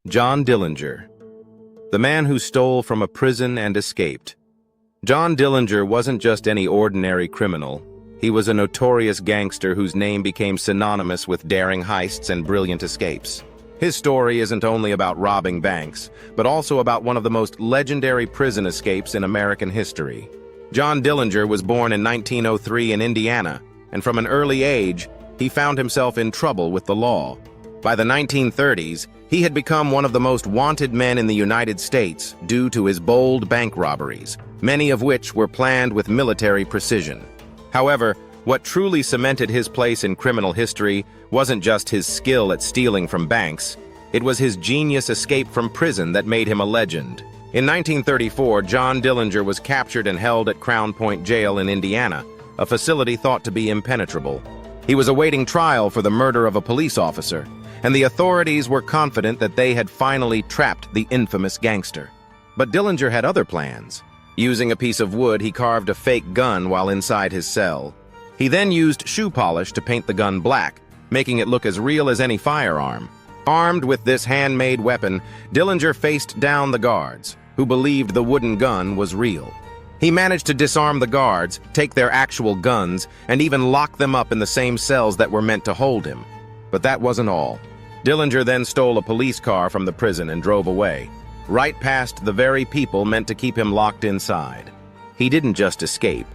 John Dillinger, the man who stole from a prison and escaped. John Dillinger wasn't just any ordinary criminal. He was a notorious gangster whose name became synonymous with daring heists and brilliant escapes. His story isn't only about robbing banks, but also about one of the most legendary prison escapes in American history. John Dillinger was born in 1903 in Indiana, and from an early age, he found himself in trouble with the law. By the 1930s, he had become one of the most wanted men in the United States due to his bold bank robberies, many of which were planned with military precision. However, what truly cemented his place in criminal history wasn't just his skill at stealing from banks. It was his genius escape from prison that made him a legend. In 1934, John Dillinger was captured and held at Crown Point Jail in Indiana, a facility thought to be impenetrable. He was awaiting trial for the murder of a police officer, and the authorities were confident that they had finally trapped the infamous gangster. But Dillinger had other plans. Using a piece of wood, he carved a fake gun while inside his cell. He then used shoe polish to paint the gun black, making it look as real as any firearm. Armed with this handmade weapon, Dillinger faced down the guards, who believed the wooden gun was real. He managed to disarm the guards, take their actual guns, and even lock them up in the same cells that were meant to hold him. But that wasn't all. Dillinger then stole a police car from the prison and drove away, right past the very people meant to keep him locked inside. He didn't just escape.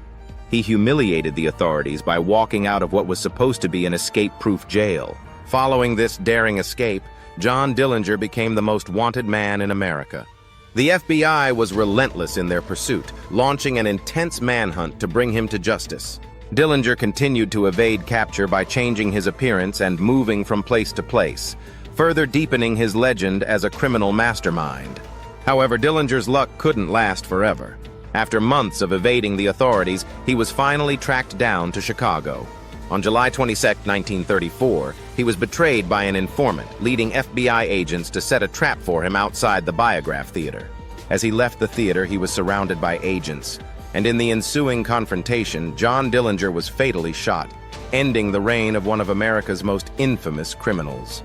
He humiliated the authorities by walking out of what was supposed to be an escape-proof jail. Following this daring escape, John Dillinger became the most wanted man in America. The FBI was relentless in their pursuit, launching an intense manhunt to bring him to justice. Dillinger continued to evade capture by changing his appearance and moving from place to place, further deepening his legend as a criminal mastermind. However, Dillinger's luck couldn't last forever. After months of evading the authorities, he was finally tracked down to Chicago. On July 22, 1934, he was betrayed by an informant, leading FBI agents to set a trap for him outside the Biograph Theater. As he left the theater, he was surrounded by agents, and in the ensuing confrontation, John Dillinger was fatally shot, ending the reign of one of America's most infamous criminals.